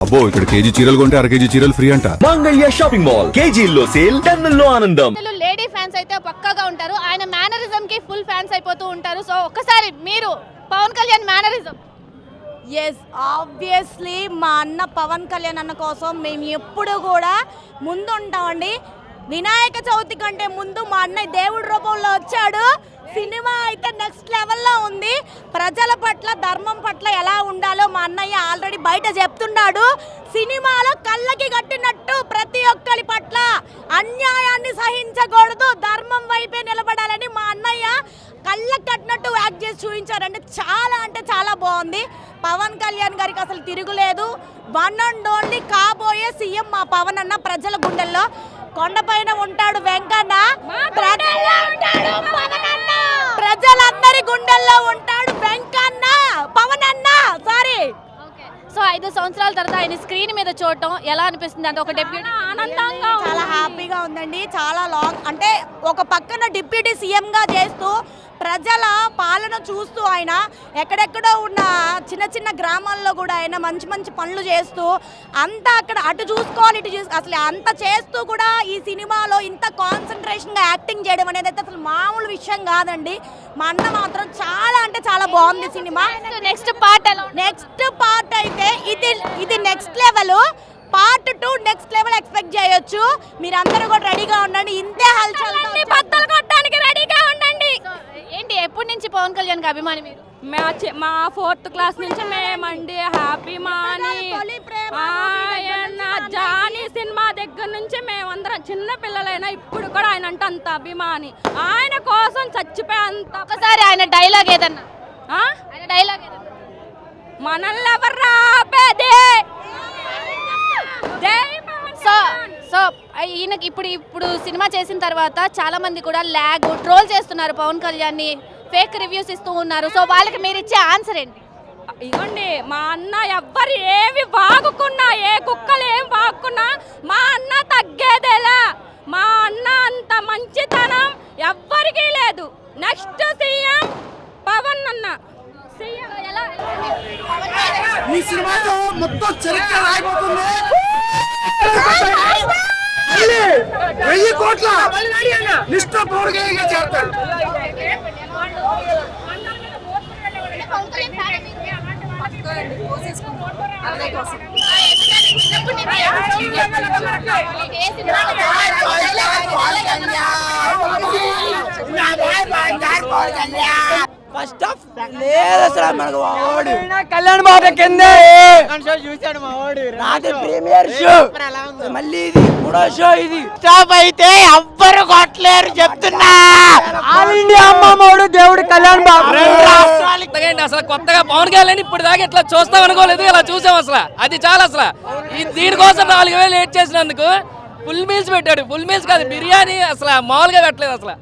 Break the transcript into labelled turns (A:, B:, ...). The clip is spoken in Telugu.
A: అబ్బో ఇక్కడ కేజీ చీరలు కొంటే అర కేజీ చీరలు ఫ్రీ అంట.
B: మంగళ్య షాపింగ్ మాల్, కేజీల్లో సేల్, టన్నుల్లో ఆనందం.
C: లేడీ ఫ్యాన్స్ అయితే పక్కాగా ఉంటారు. ఆయన మేనరిజం కి ఫుల్ ఫ్యాన్స్ అయిపోతూ ఉంటారు. సో ఒక్కసారి మీరు Pawan Kalyan mannerism.
D: Yes obviously మా అన్న పవన్ కళ్యాణ్ అన్న కోసం మేము ఎప్పుడు కూడా ముందు ఉంటామండి. వినాయక చవితి కంటే ముందు మా అన్నయ్య దేవుడి రూపంలో వచ్చాడు. సినిమా అయితే నెక్స్ట్ లెవెల్లో ఉంది. ప్రజల పట్ల ధర్మం పట్ల ఎలా ఉండాలో మా అన్నయ్య ఆల్రెడీ బయట చెప్తున్నాడు. సినిమాలో కళ్ళకి కట్టినట్టు ప్రతి ఒక్కరి పట్ల అన్యాయాన్ని సహించకూడదు, ధర్మం వైపే నిలబడాలని మా అన్నయ్య కళ్ళకి కట్టినట్టు యాక్ట్ చేసి చూపించారంటే చాలా బాగుంది. పవన్ కళ్యాణ్ గారికి అసలు తిరుగులేదు. వన్ అండ్ ఓన్లీ కాబోయే సీఎం మా పవన్ అన్న. ప్రజల గుండెల్లో కొండపైన ఉంటాడు వెంకన్న, ప్రజలందరి గుండెల్లో ఉంటాడు వెంకన్న, పవన్ అన్న. సారీ.
C: సో 5 సంవత్సరాల తర్వాత ఆయన స్క్రీన్ మీద చూడటం ఎలా అనిపిస్తుంది? అంటే ఒక డిప్యూటీ
D: ఆనందంగా, చాలా హ్యాపీగా ఉందండి. చాలా లాంగ్ అంటే ఒక పక్కన డిప్యూటీ సీఎంగా చేస్తూ ప్రజల పాలన చూస్తూ ఆయన ఎక్కడెక్కడో ఉన్న చిన్న గ్రామాల్లో కూడా ఆయన మంచి పనులు చేస్తూ అంతా అక్కడ అటు చూసుకోవాలి ఇటు అసలు అంత చేస్తూ కూడా ఈ సినిమాలో ఇంత కాన్సన్ట్రేషన్గా యాక్టింగ్ చేయడం అనేది అయితే అసలు మామూలు విషయం కాదండి. మా అన్న మాత్రం చాలా బాగుంది సినిమా.
C: నెక్స్ట్
D: పార్ట్ అయితే ఇది next level. Part 2 next level expect చేయొచ్చు. మీరందరూ కూడా రెడీగా ఉండండి. ఇంతే హల్చల్ బద్దలు కొట్టడానికి రెడీగా ఉండండి.
C: ఏంటి ఎప్పటి నుంచి పవన్ కళ్యాణ్ కి అభిమాని మీరు?
E: మా 4th క్లాస్ నుంచి మేమండి హ్యాపీ మాని జానీ సినిమా దగ్గర నుంచి మేమందరం చిన్న పిల్లలైనా ఇప్పుడు కూడా ఆయన అంటే అంత అభిమాని. ఆయన కోసం చచ్చిపోయేంత.
C: ఒకసారి ఆయన డైలాగ్ ఏదన్నా, ఆయన డైలాగ్ ఏదన్నా,
E: మనల్ని ఎవరు రాపేదే.
C: సో ఈయనకి ఇప్పుడు సినిమా చేసిన తర్వాత చాలా మంది కూడా ట్రోల్ చేస్తున్నారు పవన్ కళ్యాణ్ ని, ఫేక్ రివ్యూస్ ఇస్తూ ఉన్నారు. సో వాళ్ళకి మీరు ఇచ్చే ఆన్సర్ ఏంటి?
E: ఇవ్వండి, మా అన్న ఎవ్వరు ఏమి వాగుకున్నా, ఏ కుక్కలు ఏం వాగుకున్నా మా అన్న తగ్గేదేలా. మా అన్న అంత మంచితనం ఎవ్వరికీ లేదు. నెక్స్ట్ సీఎం పవన్ అన్న.
F: ఈ సినిమాతో మొత్తం చరిత్ర రాయిపోతుంది. 1000 కోట్ల లిస్ట్ పౌరుగా చేస్తారు.
G: ఫస్ట్ ఆఫ్ లేదు అసలు మనకు వాడు
F: కళ్యాణ్ బాబు కిందే
G: చూసాడు మా వాడు రాత్రి ప్రీమియర్ షో, మళ్ళీ ఇది 3వ షో. ఇది స్టాప్ అయితే ఎవ్వరు కొట్టలేరు చెప్తున్నా.
F: ఆల్ ఇండియా అమ్మమ్మోడు దేవుడు కళ్యాణ్ బాబు.
H: అసలు కొత్తగా పవన్ కళ్యాణ్ ఇప్పుడు దాకా ఇట్లా చూస్తాం అనుకోలేదు. ఇలా చూసాం అసలు. అది చాలా అసలు దీనికోసం 4000 లేట్ చేసినందుకు ఫుల్ మీల్స్ పెట్టాడు. ఫుల్ మీల్స్ కాదు, బిర్యానీ అసలు మామూలుగా పెట్టలేదు అసలు.